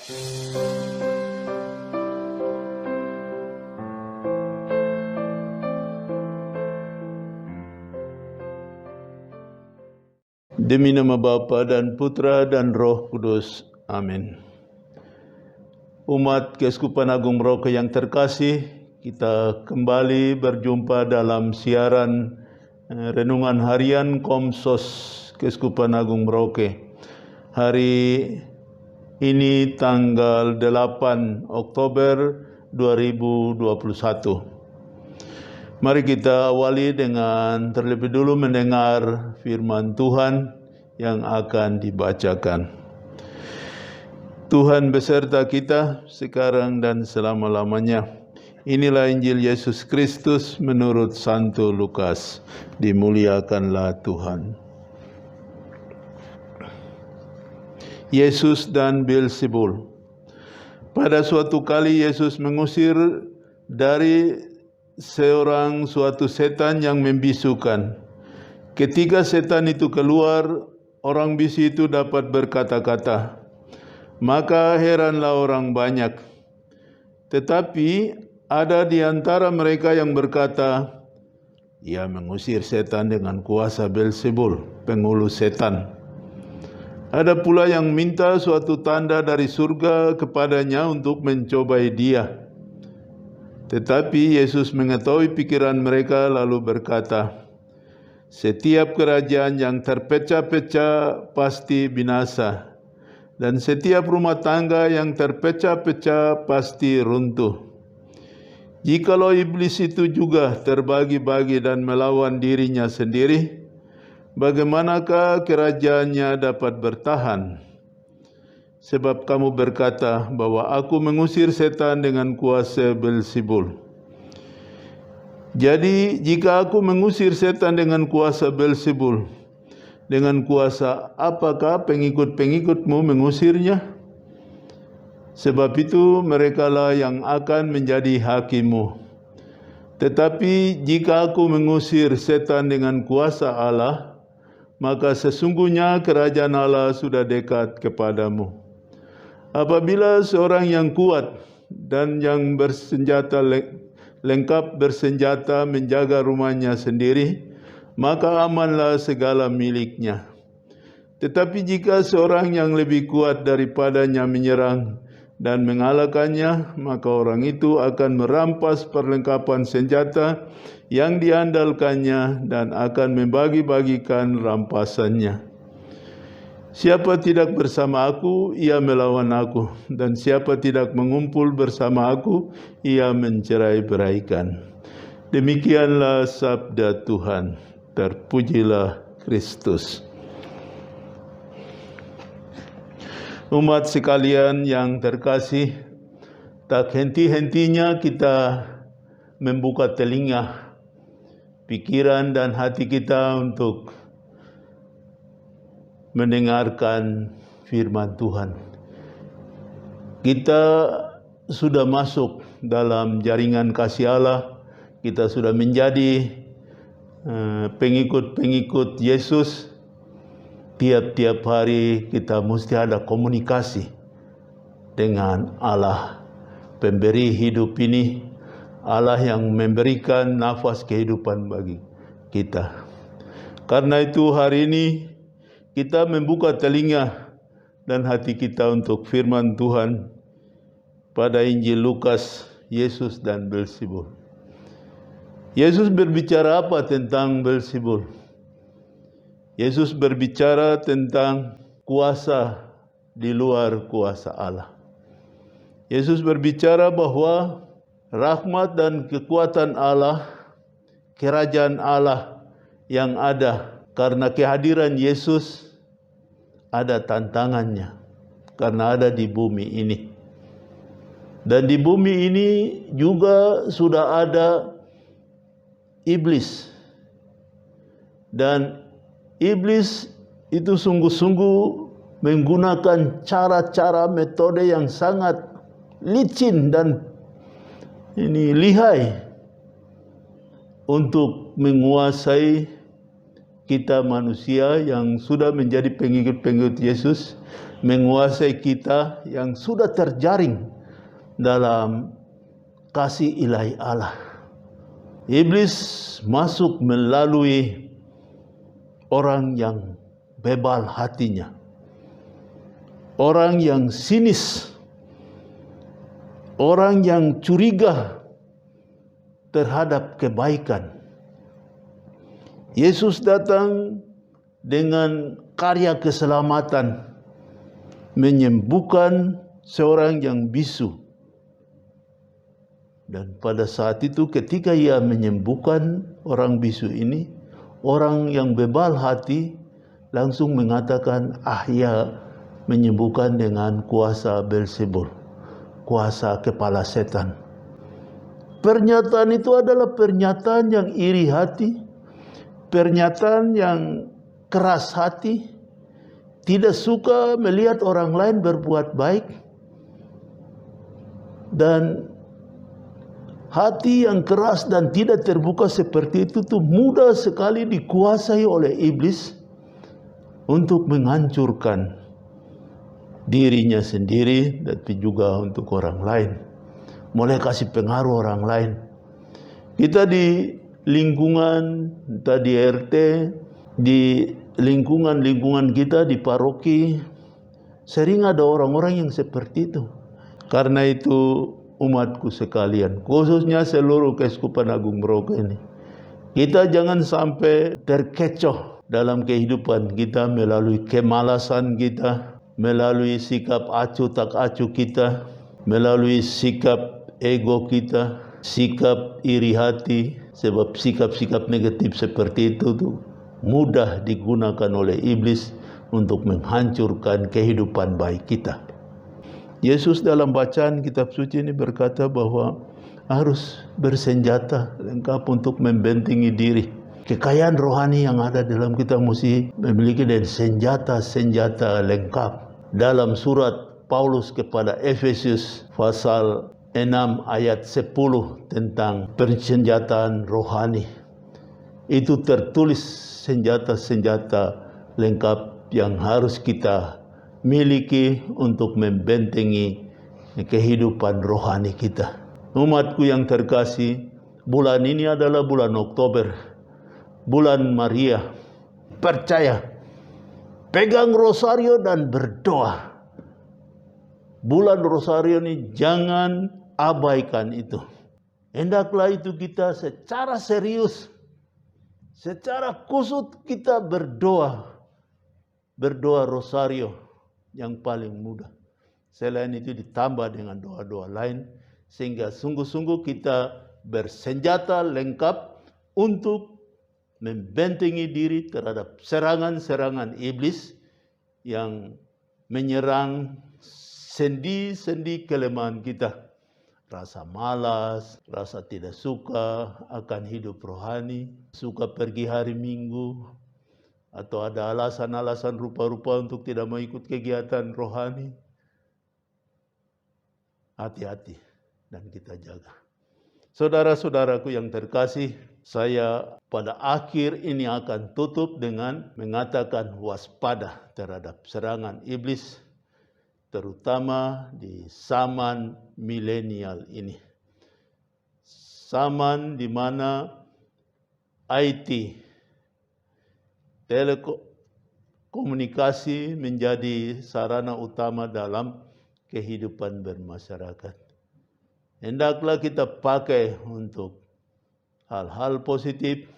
Demi nama Bapa dan Putra dan Roh Kudus. Amin. Umat Keuskupan Agung Merauke yang terkasih, kita kembali berjumpa dalam siaran Renungan Harian Komsos Keuskupan Agung Merauke. Hari ini tanggal 8 Oktober 2021. Mari kita awali dengan terlebih dulu mendengar firman Tuhan yang akan dibacakan. Tuhan beserta kita sekarang dan selama-lamanya. Inilah Injil Yesus Kristus menurut Santo Lukas. Dimuliakanlah Tuhan. Yesus dan Beelzebul. Pada suatu kali Yesus mengusir dari suatu setan yang membisukan. Ketika setan itu keluar, orang bisu itu dapat berkata-kata. Maka heranlah orang banyak. Tetapi ada di antara mereka yang berkata, ia mengusir setan dengan kuasa Beelzebul, pengulu setan. Ada pula yang minta suatu tanda dari surga kepadanya untuk mencobai dia. Tetapi Yesus mengetahui pikiran mereka lalu berkata, setiap kerajaan yang terpecah-pecah pasti binasa, dan setiap rumah tangga yang terpecah-pecah pasti runtuh. Jikalau iblis itu juga terbagi-bagi dan melawan dirinya sendiri, bagaimanakah kerajaannya dapat bertahan? Sebab kamu berkata bahwa aku mengusir setan dengan kuasa Beelzebul. Jadi jika aku mengusir setan dengan kuasa Beelzebul, dengan kuasa apakah pengikut-pengikutmu mengusirnya? Sebab itu merekalah yang akan menjadi hakimmu. Tetapi jika aku mengusir setan dengan kuasa Allah, maka sesungguhnya kerajaan Allah sudah dekat kepadamu. Apabila seorang yang kuat dan yang lengkap bersenjata menjaga rumahnya sendiri, maka amanlah segala miliknya. Tetapi jika seorang yang lebih kuat daripadanya menyerang dan mengalahkannya, maka orang itu akan merampas perlengkapan senjata yang diandalkannya dan akan membagi-bagikan rampasannya. Siapa tidak bersama aku, ia melawan aku, dan siapa tidak mengumpul bersama aku, ia mencerai-beraikan. Demikianlah sabda Tuhan. Terpujilah Kristus. Umat sekalian yang terkasih, tak henti-hentinya kita membuka telinga, pikiran dan hati kita untuk mendengarkan firman Tuhan. Kita sudah masuk dalam jaringan kasih Allah, kita sudah menjadi pengikut-pengikut Yesus. Tiap-tiap hari kita mesti ada komunikasi dengan Allah, pemberi hidup ini, Allah yang memberikan nafas kehidupan bagi kita. Karena itu hari ini kita membuka telinga dan hati kita untuk firman Tuhan pada Injil Lukas, Yesus dan Beelzebul. Yesus berbicara apa tentang Beelzebul? Yesus berbicara tentang kuasa di luar kuasa Allah. Yesus berbicara bahwa rahmat dan kekuatan Allah, kerajaan Allah yang ada karena kehadiran Yesus, ada tantangannya karena ada di bumi ini. Dan di bumi ini juga sudah ada iblis. Dan iblis itu sungguh-sungguh menggunakan cara-cara metode yang sangat licin dan lihai untuk menguasai kita manusia yang sudah menjadi pengikut-pengikut Yesus menguasai kita yang sudah terjaring dalam kasih ilahi Allah. Iblis masuk melalui orang yang bebal hatinya, orang yang sinis, orang yang curiga terhadap kebaikan. Yesus datang dengan karya keselamatan, menyembuhkan seorang yang bisu. Dan pada saat itu ketika ia menyembuhkan orang bisu ini, orang yang bebal hati langsung mengatakan, ia menyembuhkan dengan kuasa Beelzebul, kuasa kepala setan. Pernyataan itu adalah pernyataan yang iri hati, pernyataan yang keras hati, tidak suka melihat orang lain berbuat baik, dan hati yang keras dan tidak terbuka seperti itu tuh mudah sekali dikuasai oleh iblis untuk menghancurkan dirinya sendiri, tapi juga untuk orang lain. Mulai kasih pengaruh orang lain. Kita di lingkungan, entah di RT, di lingkungan kita, di paroki, sering ada orang-orang yang seperti itu. Karena itu umatku sekalian, khususnya seluruh Keuskupan Agung Merauke ini, kita jangan sampai terkecoh dalam kehidupan kita melalui kemalasan kita, melalui sikap acuh tak acuh kita, melalui sikap ego kita, sikap iri hati. Sebab sikap-sikap negatif seperti itu tuh mudah digunakan oleh iblis untuk menghancurkan kehidupan baik kita. Yesus dalam bacaan kitab suci ini berkata bahwa harus bersenjata lengkap untuk membentengi diri. Kekayaan rohani yang ada dalam kita mesti memiliki dan senjata-senjata lengkap. Dalam surat Paulus kepada Efesus pasal 6 ayat 10 tentang persenjataan rohani, itu tertulis senjata-senjata lengkap yang harus kita miliki untuk membentengi kehidupan rohani kita. Umatku yang terkasih, bulan ini adalah bulan Oktober, bulan Maria. Percaya, pegang rosario dan berdoa. Bulan rosario ini jangan abaikan itu. Hendaklah itu kita secara serius, secara kusut kita berdoa. Berdoa rosario yang paling mudah. Selain itu ditambah dengan doa-doa lain, sehingga sungguh-sungguh kita bersenjata lengkap untuk membentengi diri terhadap serangan-serangan iblis yang menyerang sendi-sendi kelemahan kita. Rasa malas, rasa tidak suka akan hidup rohani, suka pergi hari Minggu, atau ada alasan-alasan rupa-rupa untuk tidak mau ikut kegiatan rohani. Hati-hati dan kita jaga. Saudara-saudaraku yang terkasih, saya pada akhir ini akan tutup dengan mengatakan waspada terhadap serangan iblis, terutama di zaman milenial ini. Zaman di mana IT, telekomunikasi menjadi sarana utama dalam kehidupan bermasyarakat. Hendaklah kita pakai untuk hal-hal positif,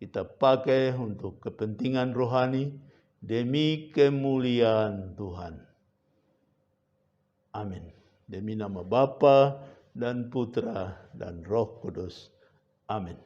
kita pakai untuk kepentingan rohani demi kemuliaan Tuhan. Amin. Demi nama Bapa dan Putra dan Roh Kudus. Amin.